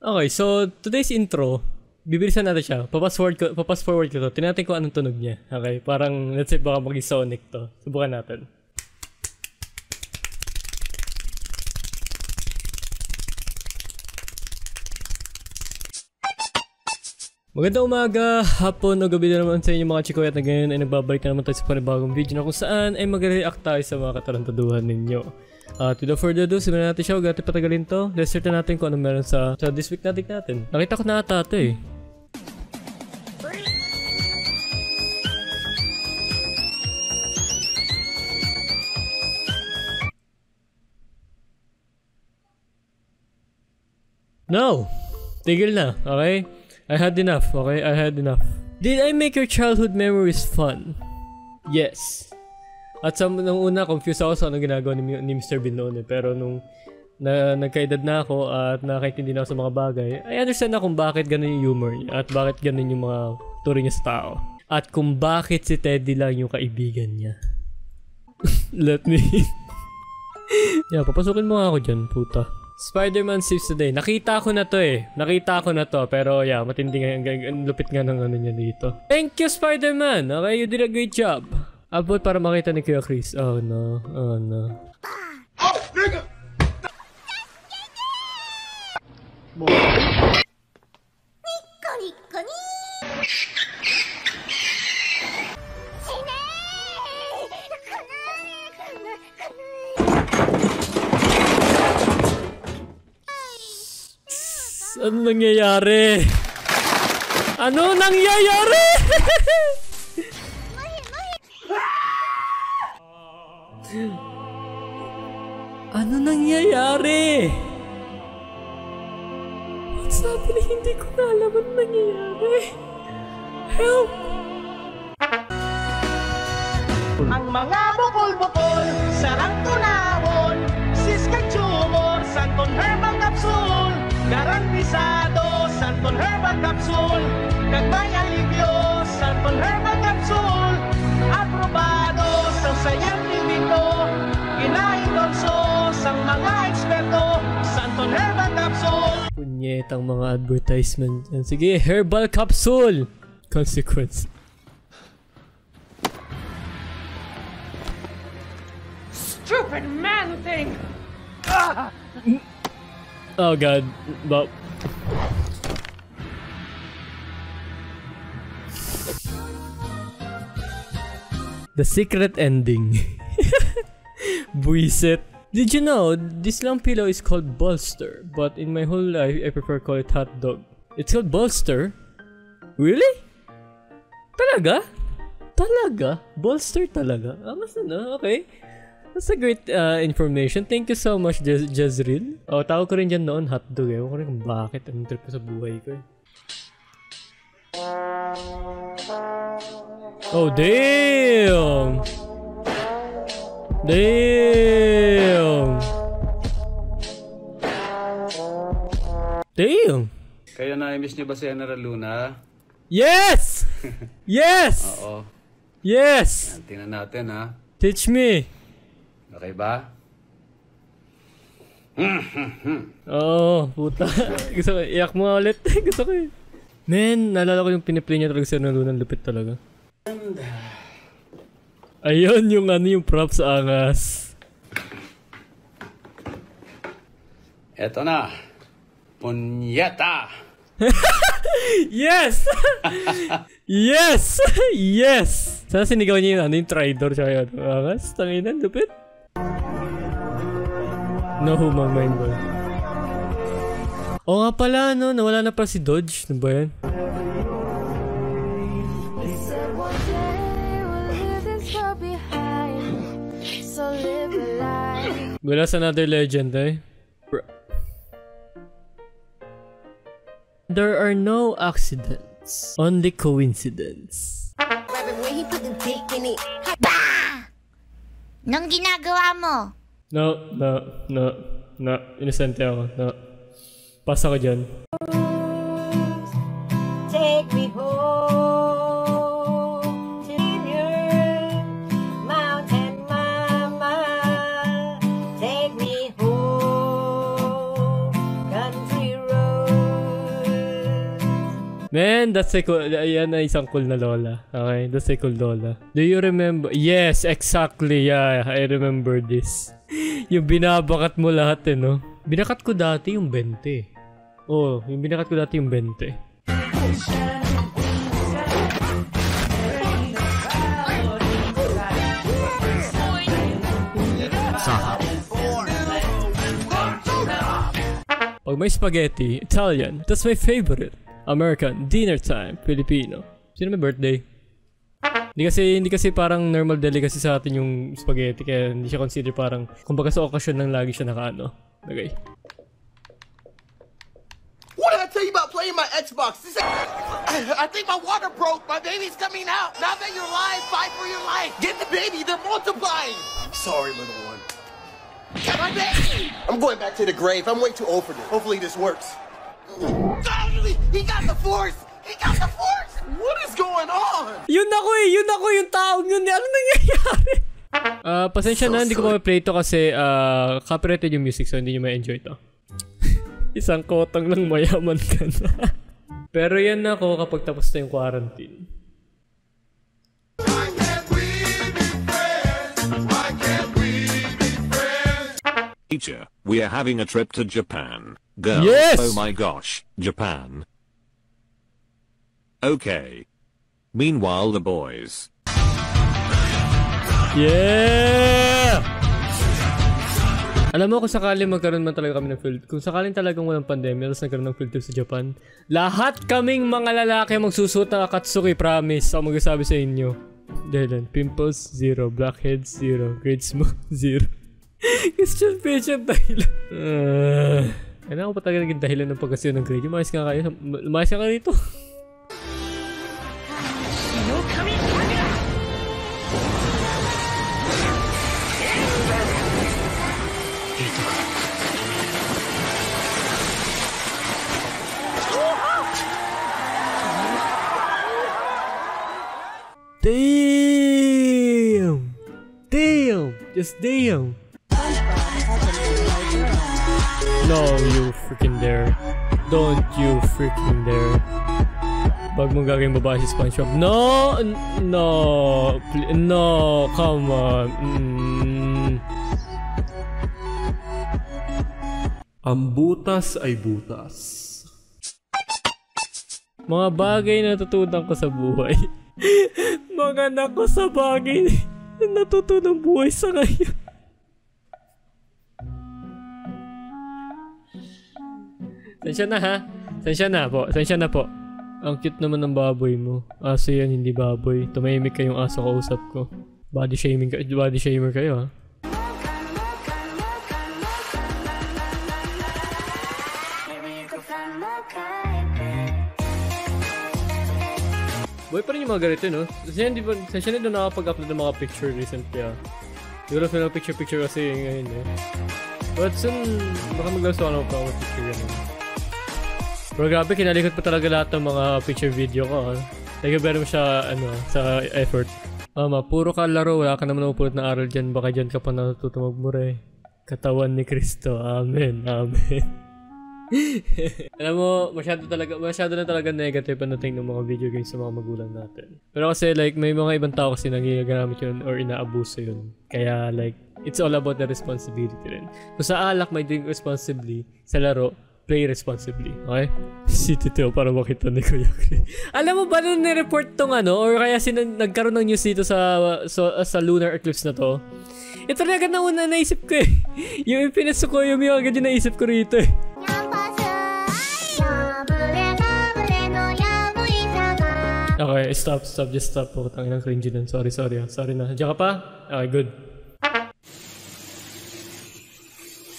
Okay, so today's intro, bibilisan natin siya. Papas forward ko to. Tinatin ko anong tunog niya. Okay, parang let's say baka maging Sonic to. Subukan natin. Magandang umaga, hapon o gabi na naman sa inyo mga chikoy at na ngayon ay nagbabalik na naman tayo sa panibagong video na kung saan ay mag-react tayo sa mga katarantaduhan ninyo. Without further ado, simulan natin siya. Huwag natin patagalin to. Let's start natin kung ano meron sa this week natin. Nakita ko na ata ito eh. No! Tigil na, okay? I had enough, okay? I had enough. Did I make your childhood memories fun? Yes. At nung una, confused ako sa anong ginagawa ni Mr. Bean noon eh. Pero nung nagkaedad na ako at nakakaintindi na ako sa mga bagay, I understand na kung bakit ganun yung humor niya at bakit ganun yung mga turing niya sa tao. At kung bakit si Teddy lang yung kaibigan niya. Let me... Yeah, papasukin mo nga ako dyan, puta. Spider-Man saves the day. Nakita ko na to eh. Pero yeah, matindi nga. Lupit nga ng ano niya dito. Thank you, Spider-Man. Okay, you did a great job. Abot para makita ni Kuya Chris. Oh no. Oh no. Oh, nigga! Ano nangyayari? Ano nangyayari? Ano nangyayari? What's happening? Hindi ko na alam ano nangyayari. Help! Ang mga bukol-bukol, sarang tunawon, siskag tumor, santon herbal capsule, garantisado, santon herbal capsule, kagmay alivio, santon herbal capsule, aprobado sa scientifico, kinaindorso sang mga eksperto, santon herbal capsule. Punyetang mga advertisement. Sige, herbal capsule! Consequence. Stupid man thing! Ah! Oh god, but... The secret ending. Buisit. Did you know, this long pillow is called bolster, but in my whole life, I prefer call it hot dog. It's called bolster? Really? Talaga? Talaga? Bolster talaga? Mas na, okay. That's a great information. Thank you so much, Jezreel. Oh, tawag ko rin dyan noon, hotdog eh. Ewan ko rin kung bakit. Anong trip ko sa buhay ko eh. Oh, damn! Damn! Damn! Kayo na-miss niyo ba si General Luna? Yes! Yes! Oo. Yes! Yan, tingnan natin ha. Teach me! Okay ba? Oo, puta. Gusto ko, iyak mo nga ulit. Gusto ko eh. Man, naalala ko yung piniplay niya talaga si General Luna. Lupit talaga. Ayun yung ano yung props sa angas. Eto na. Punyeta! Yes! Yes! Yes! Sana sinigaw niya yung ano yung tridor siya yun. Angas, tanginan, lupit. No humang mind ba? Oo nga pala, no? Nawala na pa si Dodge. Ano ba yan? Wala sa another legend eh. There are no accidents, only coincidence. Nang ginagawa mo? No. Inosente ako. No. Pass ako dyan. Take me home to your mountain mama. Take me home, country road. Man, that's a cool, yan ay isang cool na lola. Okay, that's a cool lola. Do you remember? Yes, exactly, yeah, I remember this. Yung binabakat mo lahat no? Binakat ko dati yung 20. Oh, yung binakat ko dati yung 20. Pag may spaghetti, Italian, that's my favorite. American, dinner time, Filipino. Sino may birthday? Hindi kasi parang normal delicacy sa atin yung spaghetti, kaya hindi siya consider parang, kumbaga sa okasyon lang lagi siya nakaano. Okay. What did I tell you about playing my Xbox? I think my water broke. My baby's coming out. Now that you're alive, fight for your life. Get the baby. They're multiplying. I'm sorry, little one. Get my baby. I'm going back to the grave. I'm way too old for this. Hopefully this works. He got the force. He got the force. What is going on? Yun ako yung taong yun. Ano nangyayari? Pasensya na, hindi ko ma-play ito kasi copyrighted yung music, so hindi nyo ma-enjoy ito. Isang kotang lang mayaman ka na. Pero yan ako kapag tapos na yung quarantine. Teacher, we are having a trip to Japan. Girls, yes! Oh my gosh, Japan. Okay. Meanwhile, the boys. Yeah! Alam mo kung sakaling magkaroon man talaga kami ng field, kung sakaling talagang walang pandemya, tapos nagkaroon ng field trip sa Japan, lahat kaming mga lalaki magsusuot ng Akatsuki, promise. Ako magsasabi sa inyo. Dahil pimples, 0. Blackheads, 0. Grades mo, 0. Question patient dahilan. Kailangan ko pa talaga naging dahilan ng pagkasiyo ng grade. Lumayas ka kayo. Lumayas ka kayo dito. Damn! Damn! Just damn! No, you freaking dare. Don't you freaking dare. Wag mong gagawin babae si SpongeBob. No! No! No! Come on. Ang butas ay butas. Mga bagay na natutunan ko sa buhay. Mga anak ko sa bagay na natutunan buhay sa ngayon. Sensya na ha? Sensya na po. Ang cute naman ng baboy mo. Aso yan, hindi baboy. Tumahimik kayong aso kausap ko. Body shamer kayo ha? Boy pa rin yung mga ganito, no? Sensya na nakapag-upload ng mga picture recently ah. Siguro sa mga picture kasi ngayon eh. But soon, baka maglaso ako ng picture yan eh. Pero grabe, kinalikot pa talaga lahat ng mga picture video ko. Thank you very much sa effort. Mama, puro ka laro, wala ka naman napupulot na aral dyan. Baka dyan ka pa natuto magmura eh. Katawan ni Kristo. Amen. Amen. Alam mo, masyado na talaga negative ang dating ng mga video games sa mga magulang natin. Pero kasi like, may mga ibang tao kasi nangyagamit yun or inaabuso yun. Kaya like, it's all about the responsibility rin. Kung sa alak may drink responsibly, sa laro, play responsibly, okay? Si Tito para makita ni Kuya Chris. Alam mo ba nung nireport tong or kaya nagkaroon ng news dito sa lunar eclipse na to? Ito na agad na una naisip ko eh. Yung Infinite Tsukuyomi agad yung naisip ko rito eh. Okay, stop, just stop. Putang inang cringy nun. Sorry na. Diyan ka pa? Okay, good.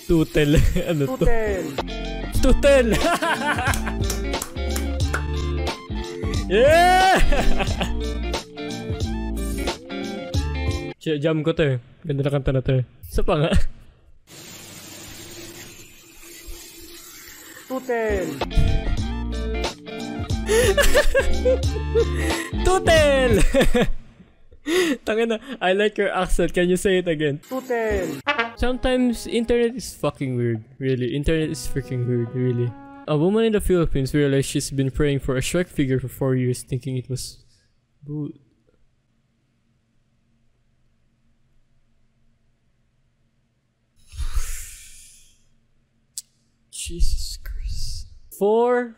Tutel. Ano to? Tutel! Yeah! Jam ko to eh. Ganda na kanta na to eh. Isa pa nga. Tutel! Tutel! Tangina, I like your accent. Can you say it again? Tutel! Sometimes internet is fucking weird. Really, internet is freaking weird. Really. A woman in the Philippines realized she's been praying for a Shrek figure for 4 years, thinking it was Boo. Jesus Christ. 4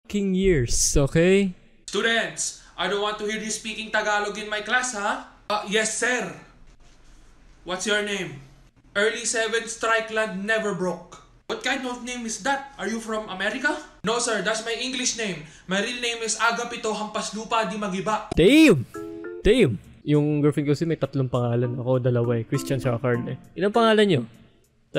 fucking years, okay? Students, I don't want to hear you speaking Tagalog in my class, huh? Yes, sir. What's your name? Early 7th Strikeland never broke. What kind of name is that? Are you from America? No, sir. That's my English name. My real name is Agapito Hampaslupa di Magiba. Damn! Damn! Yung girlfriend ko kasi may 3 pangalan. Ako 2 eh. Christian sa Carl eh. Ilang pangalan nyo?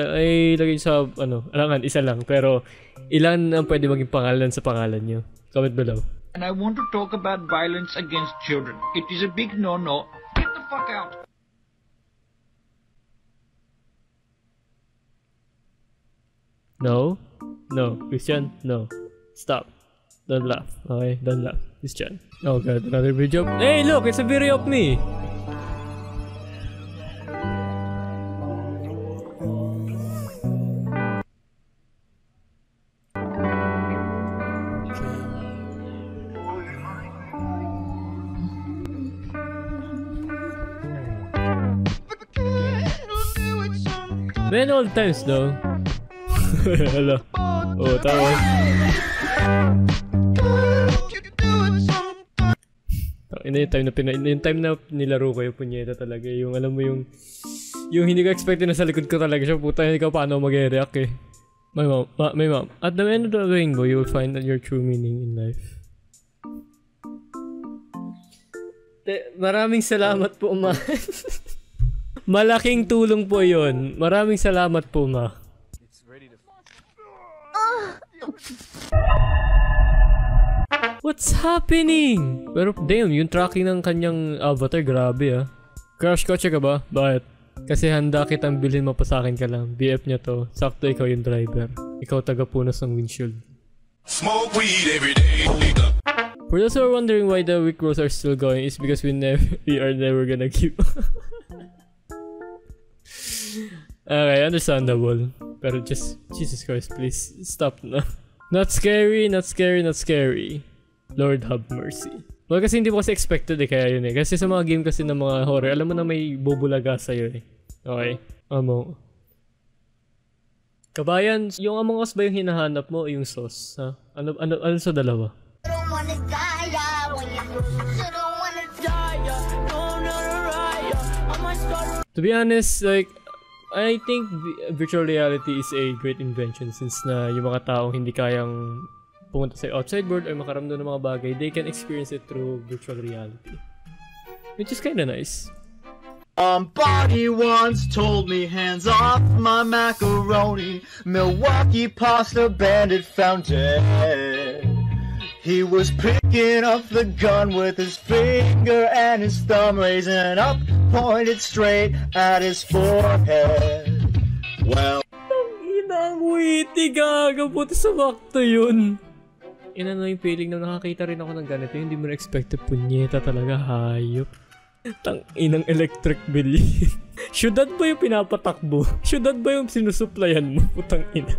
Ay, lagay sa, alangan, isa lang. Pero, ilan ang pwede maging pangalan sa pangalan nyo? Comment below. And I want to talk about violence against children. It is a big no-no. Get the fuck out! No? No. Christian? No. Stop. Don't laugh. Okay? Don't laugh. Christian. Oh god, another video. Hey, look! It's a video of me! Man, all times though. Hello. Oh, tawag. Yung time na nilaro ko yung punyeta talaga. Yung alam mo yung hindi ko expect na sa likod ko talaga siya. Puta, hindi ka paano mag-react eh. My mom. At the end of the rainbow, you will find your true meaning in life. Maraming salamat po, ma. Malaking tulong po yon. Maraming salamat po, ma. What's happening? Pero damn, yung tracking ng kanyang avatar, grabe ah. Crash kotse ka ba? Bakit? Kasi handa kitang bilhin, mapasakin ka lang. BF niya to. Sakto ikaw yung driver. Ikaw taga-punas ng windshield. Smoke weed every day. For those who are wondering why the Rick Rolls are still going, it's because we are never gonna keep. Okay, understandable. Pero just, Jesus Christ, please, stop na. Not scary, not scary, not scary. Lord have mercy. Well, kasi hindi mo kasi expected eh, kaya yun eh. Kasi sa mga game kasi ng mga horror, alam mo na may bubulaga sa'yo eh. Okay? Kabayan, yung Among Us ba yung hinahanap mo o yung sauce? Ha? Ano sa dalawa? To be honest, like, I think virtual reality is a great invention since na yung mga taong hindi kayang pumunta sa outside world or makaramdam ng mga bagay, they can experience it through virtual reality. Which is kinda nice. Somebody once told me hands off my macaroni, Milwaukee pasta bandit found dead. He was picking up the gun with his finger and his thumb raising up, pointed straight at his forehead. Well, inang witty gaga, puti sa wakto yun. Inano yung feeling na nakakita rin ako ng ganito, hindi mo na-expect, punyeta talaga, hayop. Tang inang electric bill. Syudad ba yung pinapatakbo? Syudad ba yung sinusuplayan mo? Putang ina.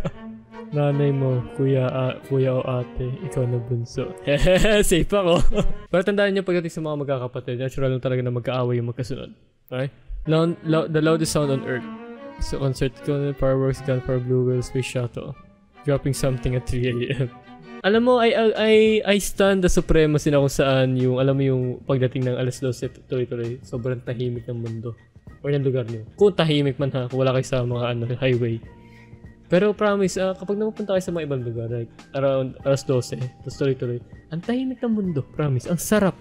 Nanay mo, kuya o ate, ikaw na bunso. Hehehe, safe ako. Pero tandaan nyo pagdating sa mga magkakapatid, natural lang talaga na magkaaway yung magkasunod. Okay? The loudest sound on earth. So concert ko, fireworks, gunfire, blue whale, space shuttle. Dropping something at 3 AM. Alam mo, I stand the supremacy na kung saan yung, alam mo yung pagdating ng alas 12, tuloy-tuloy, sobrang tahimik ng mundo. O ng lugar niyo. Kung tahimik man ha, kung wala kayo sa mga highway. Pero promise, kapag napupunta kayo sa mga ibang lugar, like around alas 12, tapos tuloy-tuloy, ang tahimik ng mundo, promise. Ang sarap.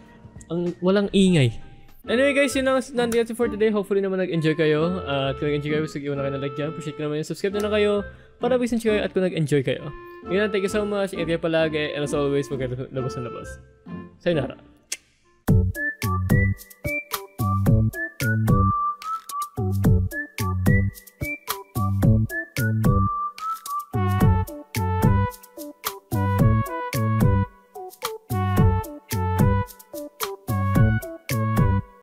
Ang walang ingay. Anyway guys, yun ang nandito for today. Hopefully naman nag-enjoy kayo. At kung nag-enjoy kayo, sige na kayo na like dyan. Appreciate ko naman yung subscribe na kayo para bisin kayo at kung nag-enjoy kayo. Yun, thank you so much. Ingat kayo palagi. And as always, huwag kayo labas na labas. Sayonara.